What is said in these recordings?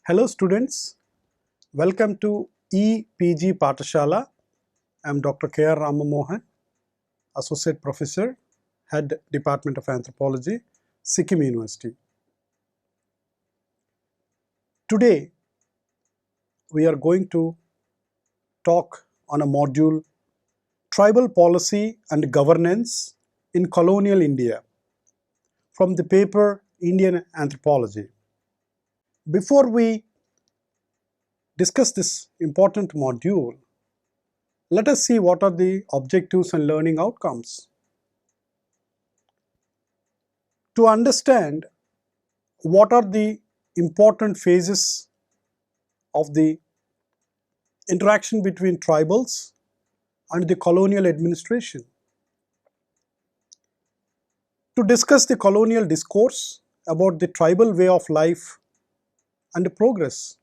Hello students, welcome to EPG Pathashala. I am Dr. K.R. Ramamohan, Associate Professor, Head Department of Anthropology, Sikkim University. Today we are going to talk on a module Tribal Policy and Governance in Colonial India from the paper Indian Anthropology. Before we discuss this important module, let us see what are the objectives and learning outcomes. To understand what are the important phases of the interaction between tribals and the colonial administration. To discuss the colonial discourse about the tribal way of life and progress.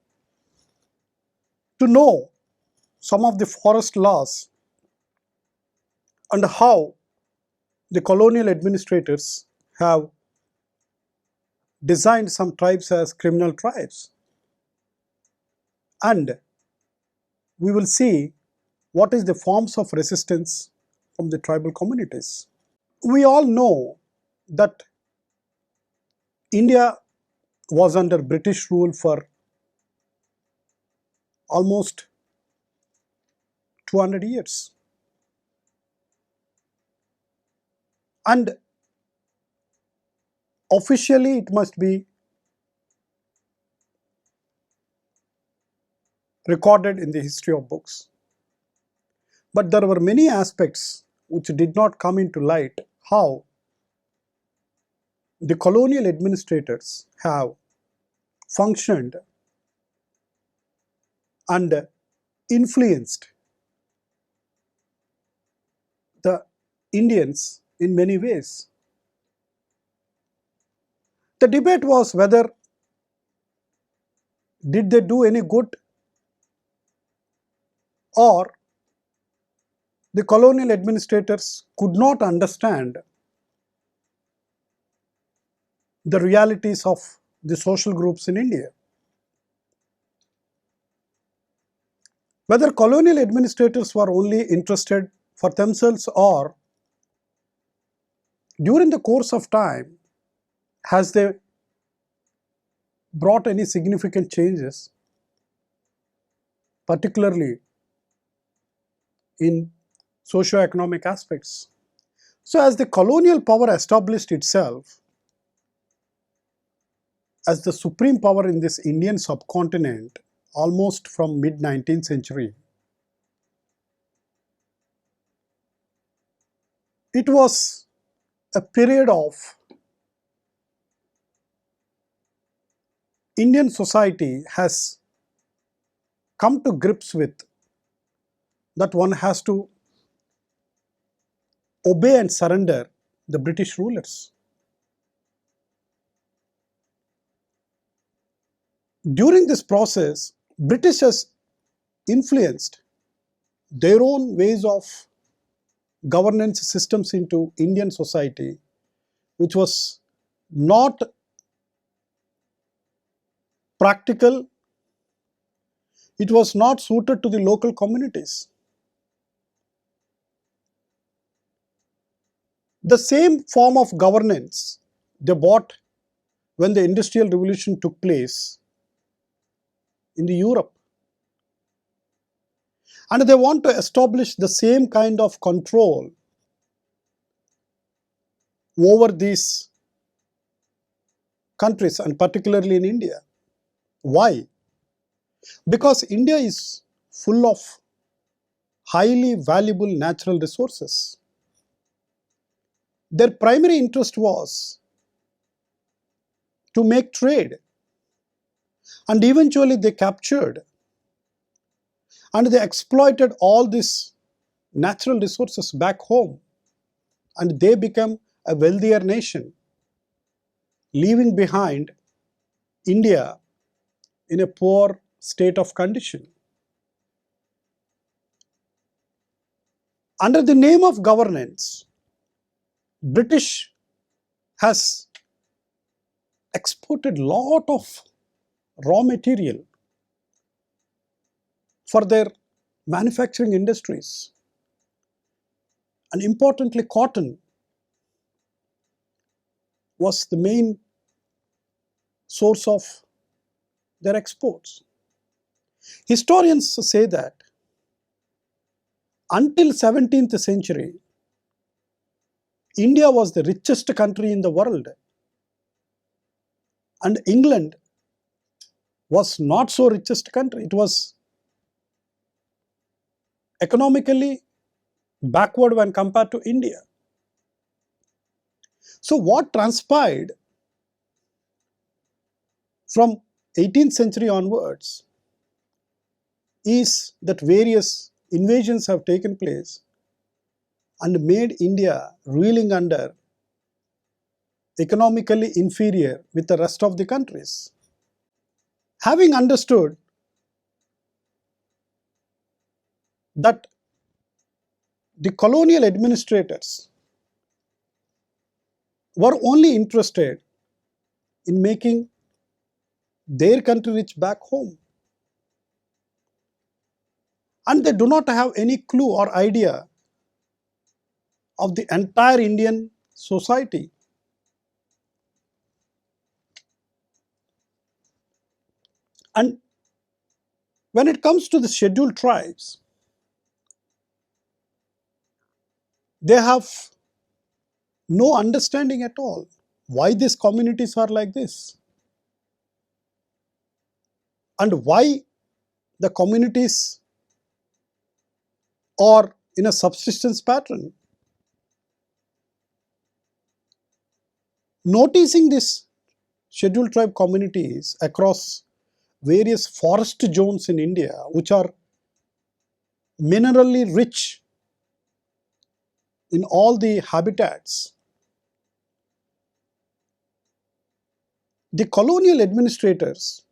To know some of the forest laws and how the colonial administrators have designed some tribes as criminal tribes. And we will see what is the forms of resistance from the tribal communities. We all know that India was under British rule for almost 200 years. And officially it must be recorded in the history of books. But there were many aspects which did not come into light, how the colonial administrators have functioned and influenced the Indians in many ways. The debate was whether did they do any good, or the colonial administrators could not understand the realities of the social groups in India. Whether colonial administrators were only interested for themselves, or during the course of time has they brought any significant changes, particularly in socio-economic aspects. So as the colonial power established itself as the supreme power in this Indian subcontinent almost from mid-19th century, it was a period of Indian society has come to grips with that one has to obey and surrender the British rulers. During this process, British has influenced their own ways of governance systems into Indian society, which was not practical, it was not suited to the local communities. The same form of governance they brought when the Industrial Revolution took place in the Europe. And they want to establish the same kind of control over these countries, and particularly in India. Why? Because India is full of highly valuable natural resources. Their primary interest was to make trade, and eventually they captured and they exploited all these natural resources back home, and they became a wealthier nation, leaving behind India in a poor state of condition. Under the name of governance, British has exported lot of raw material for their manufacturing industries, and importantly, cotton was the main source of their exports. Historians say that until 17th century, India was the richest country in the world, and England was not so richest country. It was economically backward when compared to India. So what transpired from 18th century onwards is that various invasions have taken place and made India reeling under economically inferior with the rest of the countries. Having understood that the colonial administrators were only interested in making their country rich back home, and they do not have any clue or idea of the entire Indian society. And when it comes to the scheduled tribes, they have no understanding at all why these communities are like this, and why the communities are in a subsistence pattern. Noticing these scheduled tribe communities across various forest zones in India, which are minerally rich in all the habitats, the colonial administrators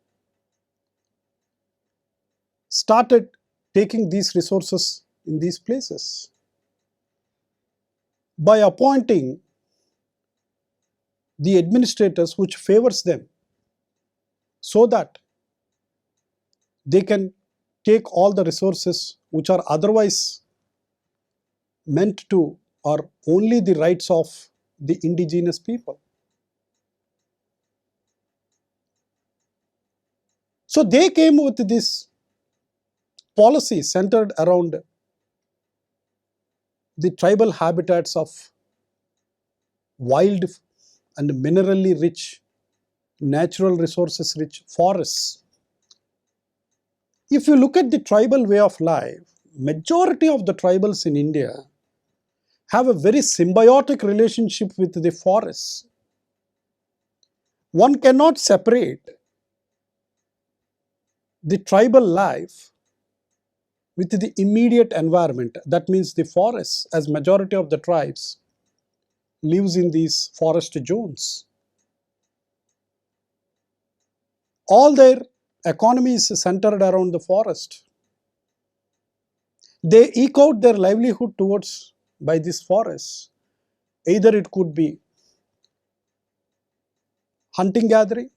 started taking these resources in these places by appointing the administrators which favors them, so that they can take all the resources which are otherwise meant to or only the rights of the indigenous people. So they came with this policy centered around the tribal habitats of wild and minerally rich, natural resources rich forests. If you look at the tribal way of life, majority of the tribals in India have a very symbiotic relationship with the forests. One cannot separate the tribal life with the immediate environment. That means the forests, as majority of the tribes lives in these forest zones. All their economy is centered around the forest. They eke out their livelihood towards by these forests. Either it could be hunting gathering,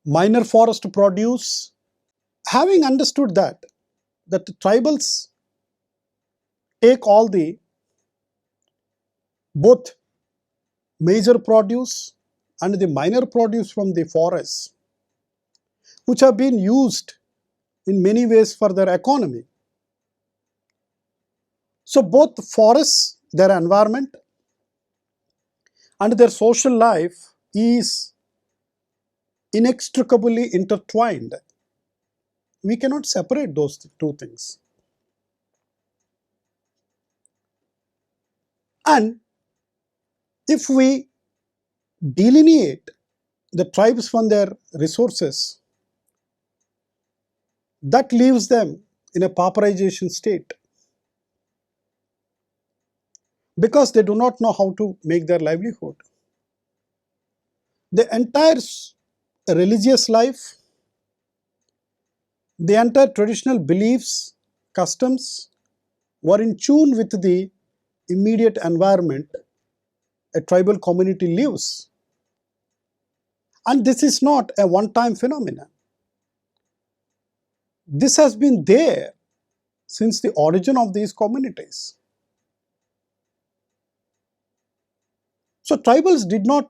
minor forest produce. Having understood that the tribals take all the both major produce and the minor produce from the forests, which have been used in many ways for their economy. So both forests, their environment, and their social life is inextricably intertwined. We cannot separate those two things. And if we delineate the tribes from their resources, that leaves them in a pauperization state, because they do not know how to make their livelihood. The entire religious life, the entire traditional beliefs, customs were in tune with the immediate environment a tribal community lives. And this is not a one-time phenomenon. This has been there since the origin of these communities. So tribals did not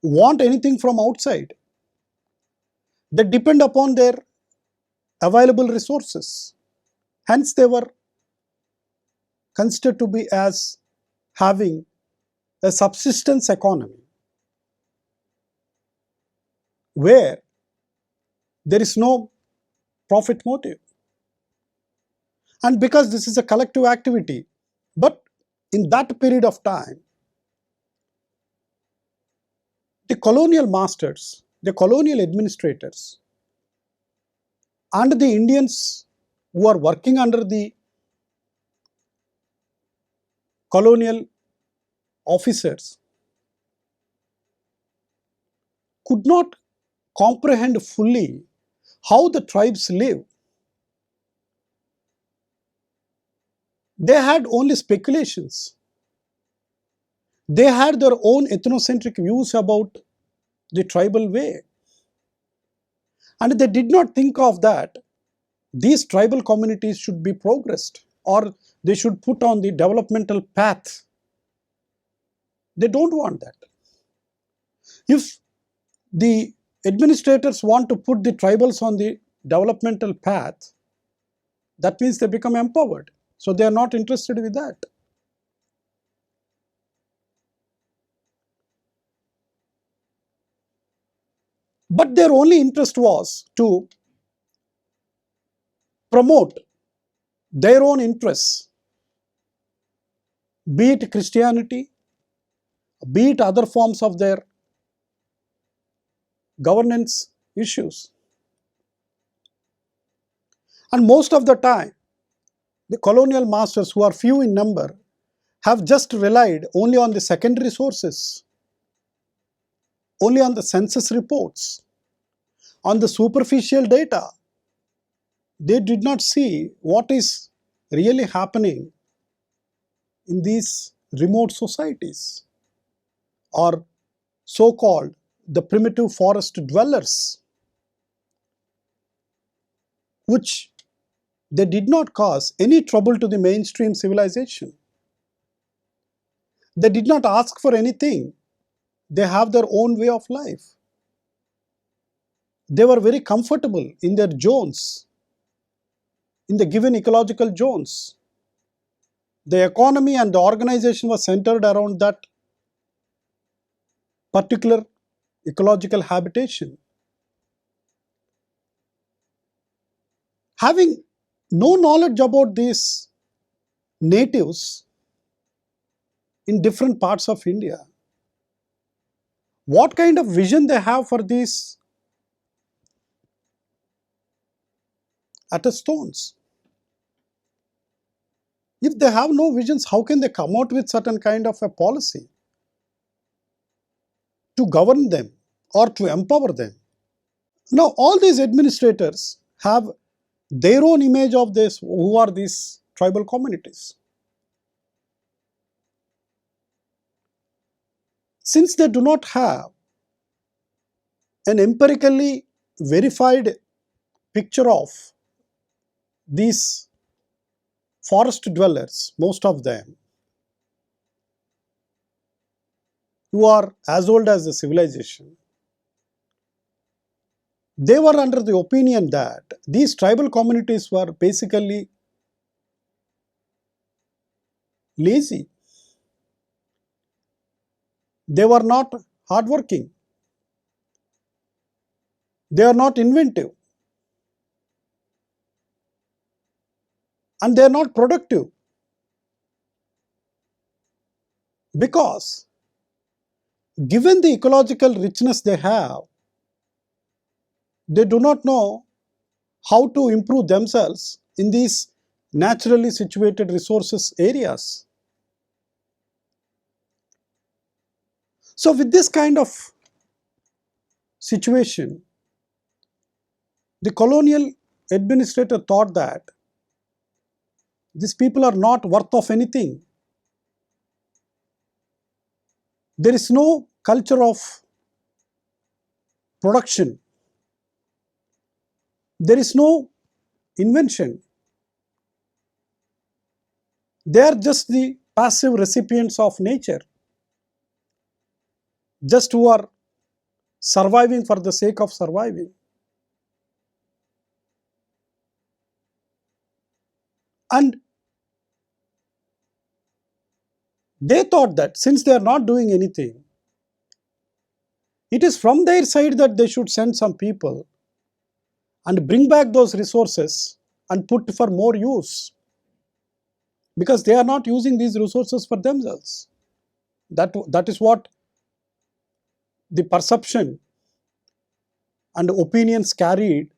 want anything from outside. They depend upon their available resources. Hence, they were considered to be as having a subsistence economy where there is no profit motive. And because this is a collective activity, but in that period of time, the colonial masters, the colonial administrators, and the Indians who are working under the colonial officers could not comprehend fully how the tribes live. They had only speculations. They had their own ethnocentric views about the tribal way. And they did not think of that these tribal communities should be progressed or they should put on the developmental path. They don't want that. If the administrators want to put the tribals on the developmental path, that means they become empowered. So they are not interested with that. But their only interest was to promote their own interests, be it Christianity, be it other forms of their governance issues. And most of the time, the colonial masters, who are few in number, have just relied only on the secondary sources, only on the census reports, on the superficial data. They did not see what is really happening in these remote societies, or so-called the primitive forest dwellers, which they did not cause any trouble to the mainstream civilization. They did not ask for anything. They have their own way of life. They were very comfortable in their zones, in the given ecological zones. The economy and the organization was centered around that particular ecological habitation. Having no knowledge about these natives in different parts of India, what kind of vision they have for these stones? If they have no visions, how can they come out with certain kind of a policy to govern them or to empower them? Now, all these administrators have their own image of this, who are these tribal communities. Since they do not have an empirically verified picture of these forest dwellers, most of them, who are as old as the civilization, they were under the opinion that these tribal communities were basically lazy. They were not hardworking. They are not inventive. And they are not productive. Because given the ecological richness they have, they do not know how to improve themselves in these naturally situated resources areas. So with this kind of situation, the colonial administrator thought that these people are not worth of anything. There is no culture of production. There is no invention. They are just the passive recipients of nature, just who are surviving for the sake of surviving. And they thought that since they are not doing anything, it is from their side that they should send some people and bring back those resources and put for more use, because they are not using these resources for themselves. That is what the perception and opinions carried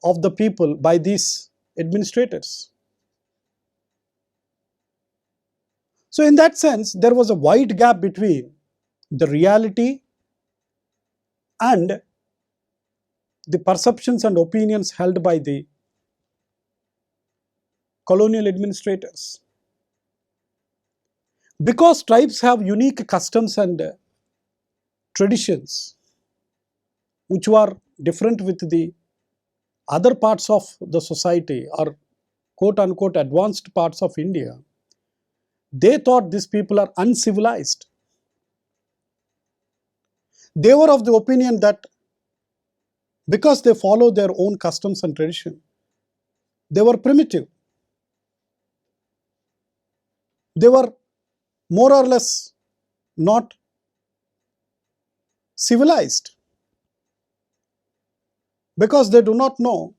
of the people by these administrators. So in that sense, there was a wide gap between the reality and the perceptions and opinions held by the colonial administrators. Because tribes have unique customs and traditions which were different with the other parts of the society, or quote unquote advanced parts of India, they thought these people are uncivilized. They were of the opinion that because they follow their own customs and tradition, they were primitive. They were more or less not civilized, because they do not know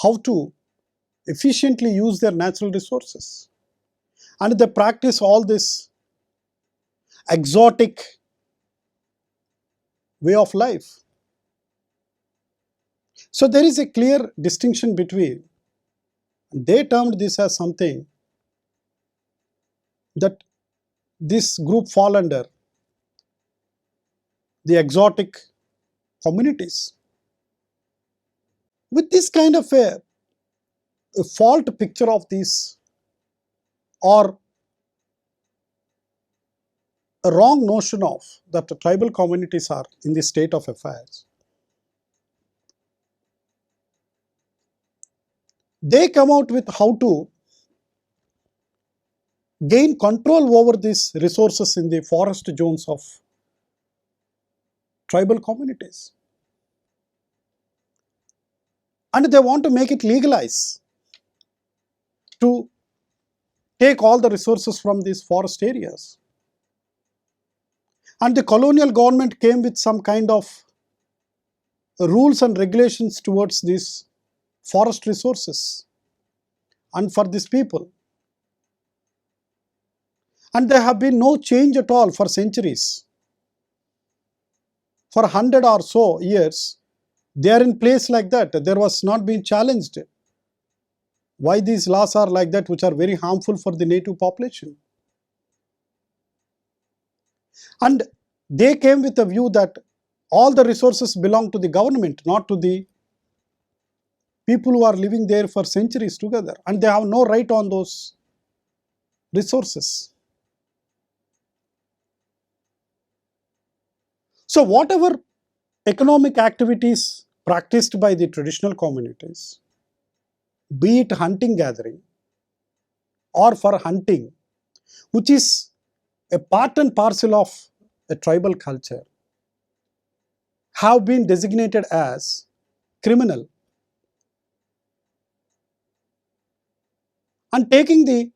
how to efficiently use their natural resources. And they practice all this exotic way of life. So there is a clear distinction between, they termed this as something that this group fall under the exotic communities. With this kind of a fault picture of these, or a wrong notion of that the tribal communities are in this state of affairs, they come out with how to gain control over these resources in the forest zones of tribal communities. And they want to make it legalize to take all the resources from these forest areas. And the colonial government came with some kind of rules and regulations towards these forest resources and for these people. And there have been no change at all for centuries. For 100 or so years, they are in place like that. There was not been challenged why these laws are like that, which are very harmful for the native population. And they came with a view that all the resources belong to the government, not to the people who are living there for centuries together, and they have no right on those resources. So whatever economic activities practiced by the traditional communities, be it hunting gathering or for hunting, which is a part and parcel of a tribal culture, have been designated as criminal. And taking the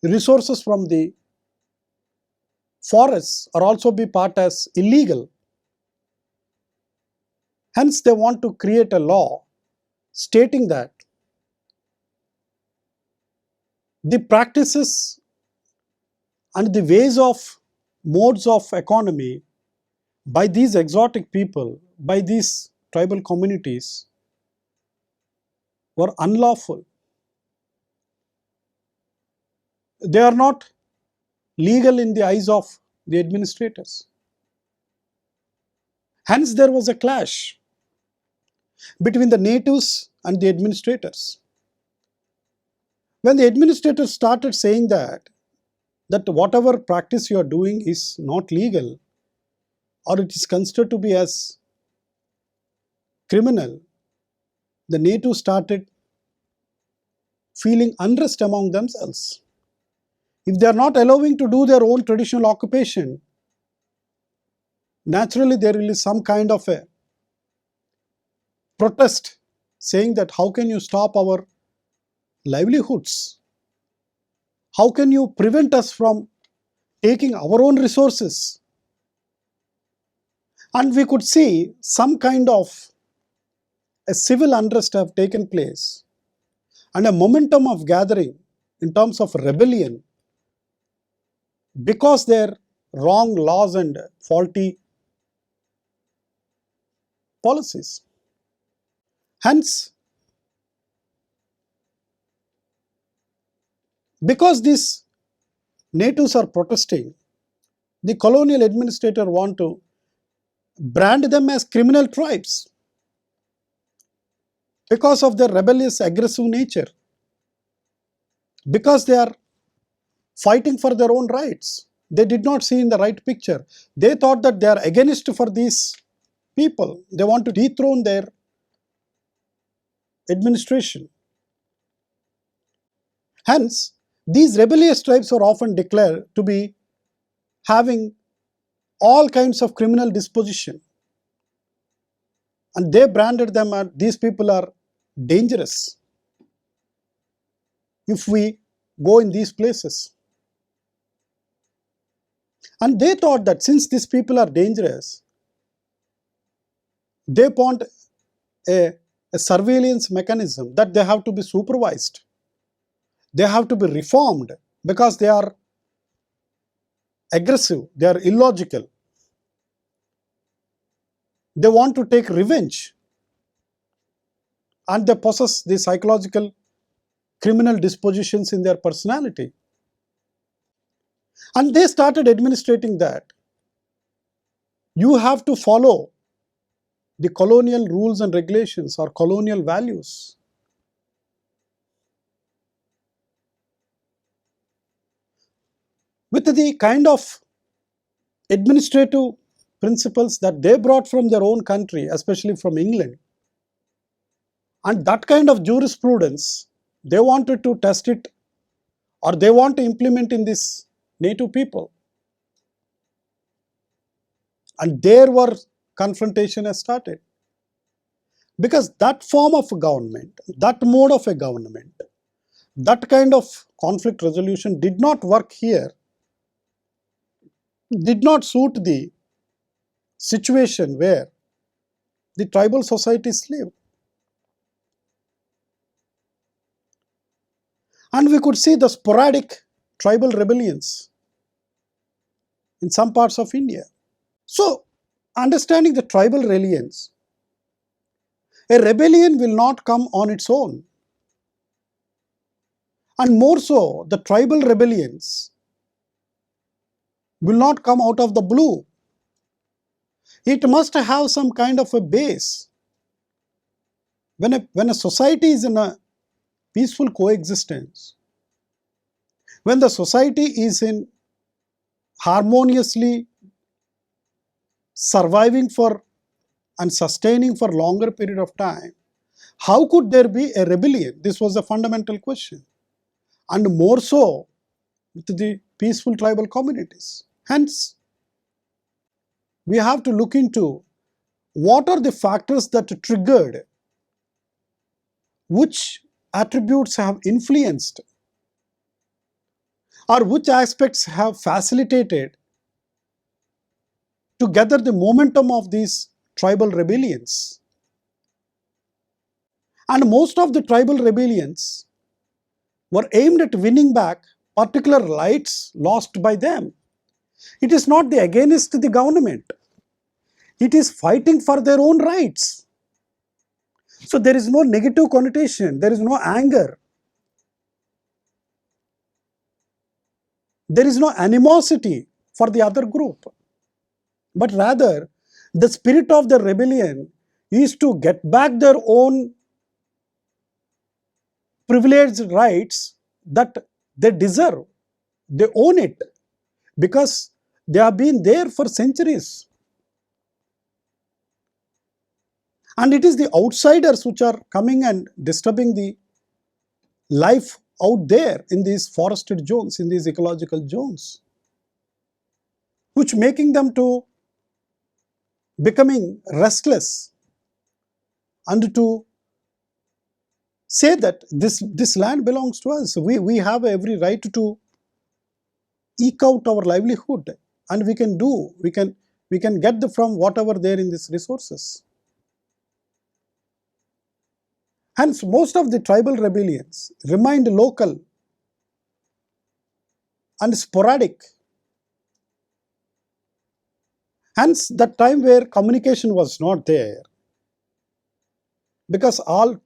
resources from the forests are also be part as illegal. Hence, they want to create a law stating that the practices and the ways of modes of economy by these exotic people, by these tribal communities, were unlawful. They are not legal in the eyes of the administrators. Hence, there was a clash between the natives and the administrators. When the administrators started saying that whatever practice you are doing is not legal, or it is considered to be as criminal, the natives started feeling unrest among themselves. If they are not allowing to do their own traditional occupation, naturally there will be some kind of a protest saying that how can you stop our livelihoods? How can you prevent us from taking our own resources? And we could see some kind of a civil unrest have taken place and a momentum of gathering in terms of rebellion because their wrong laws and faulty policies. Hence, because these natives are protesting, the colonial administrator want to brand them as criminal tribes because of their rebellious, aggressive nature, because they are fighting for their own rights. They did not see in the right picture. They thought that they are against for these people. They want to dethrone their administration. Hence, these rebellious tribes are often declared to be having all kinds of criminal disposition. And they branded them as these people are dangerous if we go in these places. And they thought that since these people are dangerous, they want a surveillance mechanism, that they have to be supervised. They have to be reformed because they are aggressive, they are illogical. They want to take revenge and they possess the psychological criminal dispositions in their personality. And they started administrating that you have to follow the colonial rules and regulations or colonial values. With the kind of administrative principles that they brought from their own country, especially from England, and that kind of jurisprudence, they wanted to test it or they want to implement in this native people. And there were confrontation has started. Because that form of government, that mode of a government, that kind of conflict resolution did not work here, did not suit the situation where the tribal societies live. And we could see the sporadic tribal rebellions in some parts of India. So, understanding the tribal rebellions, a rebellion will not come on its own. And more so, the tribal rebellions will not come out of the blue. It must have some kind of a base. When a society is in a peaceful coexistence, when the society is in harmoniously surviving for and sustaining for longer period of time, how could there be a rebellion? This was a fundamental question. And more so with the peaceful tribal communities. Hence, we have to look into what are the factors that triggered, which attributes have influenced, or which aspects have facilitated to gather the momentum of these tribal rebellions. And most of the tribal rebellions were aimed at winning back particular rights lost by them. It is not the against the government. It is fighting for their own rights. So there is no negative connotation, there is no anger, there is no animosity for the other group, but rather the spirit of the rebellion is to get back their own privileged rights that they deserve. They own it because they have been there for centuries. And it is the outsiders which are coming and disturbing the life out there in these forested zones, in these ecological zones, which making them to becoming restless and to say that this land belongs to us. We have every right to eke out our livelihood, and we can get from whatever there in these resources. Hence, most of the tribal rebellions remained local and sporadic. Hence, the time where communication was not there, because all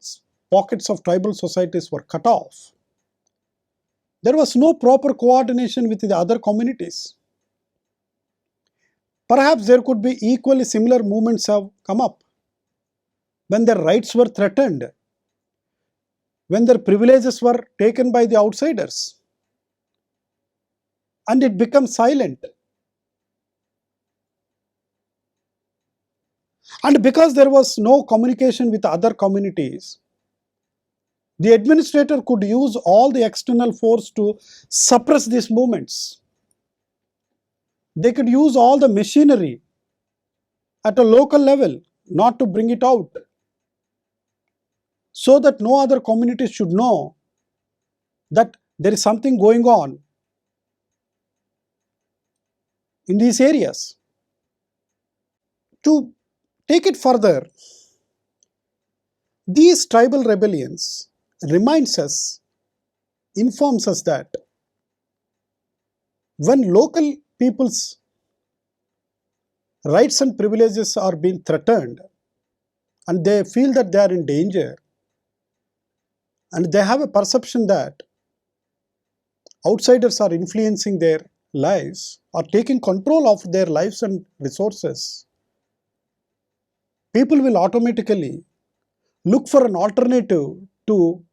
pockets of tribal societies were cut off. There was no proper coordination with the other communities. Perhaps there could be equally similar movements have come up when their rights were threatened, when their privileges were taken by the outsiders, and it becomes silent. And because there was no communication with other communities, the administrator could use all the external force to suppress these movements. They could use all the machinery at a local level not to bring it out, so that no other community should know that there is something going on in these areas. To take it further, these tribal rebellions informs us that when local people's rights and privileges are being threatened and they feel that they are in danger, and they have a perception that outsiders are influencing their lives or taking control of their lives and resources, people will automatically look for an alternative to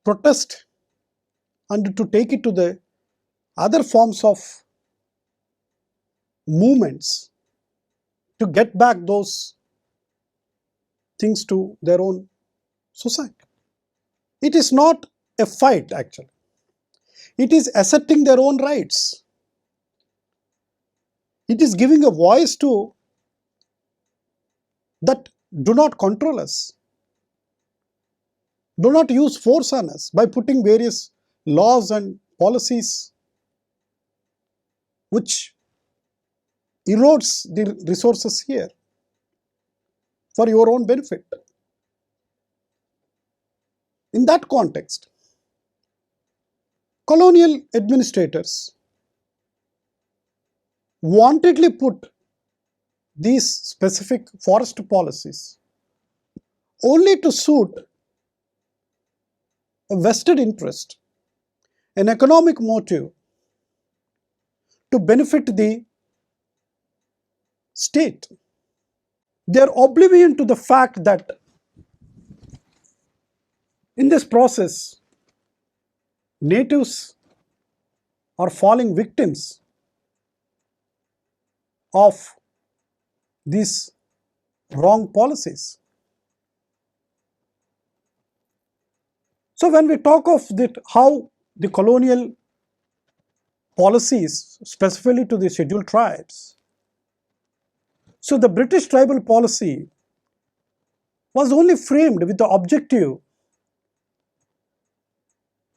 protest and to take it to the other forms of movements to get back those things to their own society. It is not a fight actually. It is asserting their own rights. It is giving a voice to that do not control us, do not use force on us by putting various laws and policies which erodes the resources here for your own benefit. In that context, colonial administrators wantedly put these specific forest policies only to suit a vested interest, an economic motive to benefit the state. They are oblivion to the fact that in this process, natives are falling victims of these wrong policies. So when we talk of how the colonial policies, specifically to the scheduled tribes, so the British tribal policy was only framed with the objective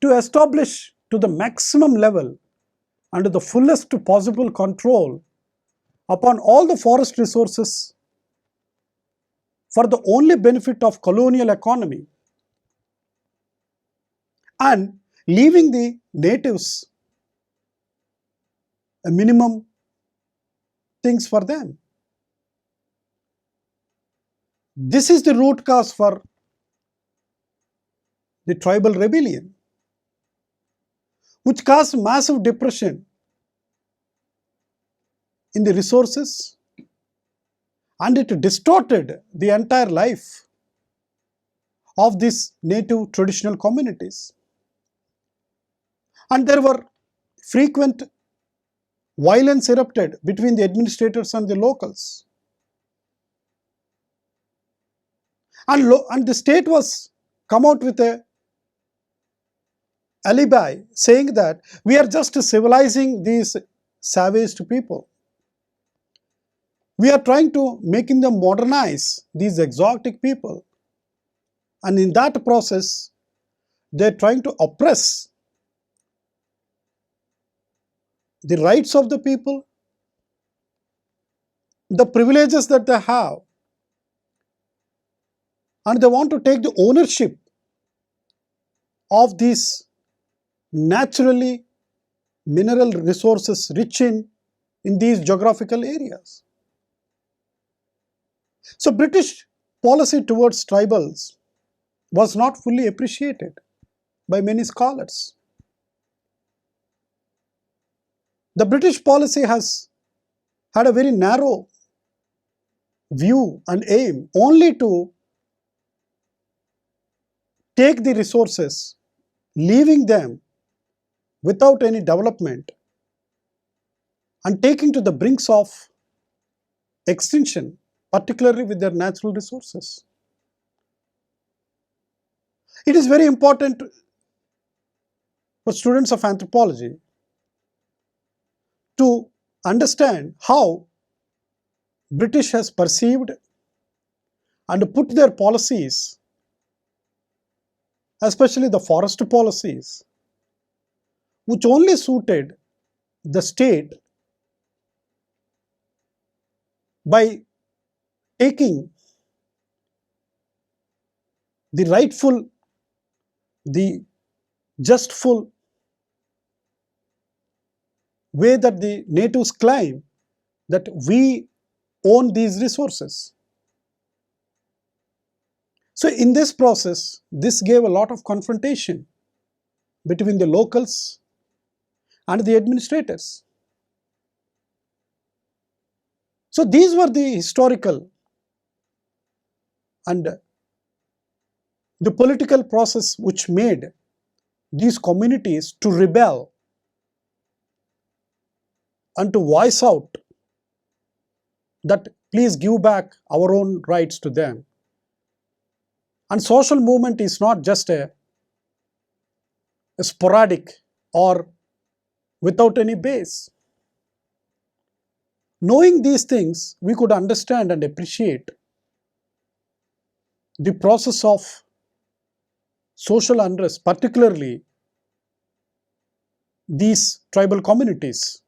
to establish to the maximum level and the fullest possible control upon all the forest resources for the only benefit of colonial economy, and leaving the natives a minimum things for them. This is the root cause for the tribal rebellion, which caused massive depression in the resources, and it distorted the entire life of these native traditional communities. And there were frequent violence erupted between the administrators and the locals. And the state was come out with a alibi saying that we are just civilizing these savage people. We are trying to making them modernize these exotic people, and in that process they're trying to oppress the rights of the people, the privileges that they have, and they want to take the ownership of these naturally mineral resources rich in these geographical areas. So British policy towards tribals was not fully appreciated by many scholars. The British policy has had a very narrow view and aim only to take the resources, leaving them without any development and taking to the brinks of extinction, particularly with their natural resources. It is very important for students of anthropology to understand how British has perceived and put their policies, especially the forest policies, which only suited the state by taking the rightful, the justful way that the natives claim that we own these resources. So in this process, this gave a lot of confrontation between the locals and the administrators. So these were the historical and the political process which made these communities to rebel and to voice out that please give back our own rights to them. And social movement is not just a sporadic or without any base. Knowing these things, we could understand and appreciate the process of social unrest, particularly these tribal communities.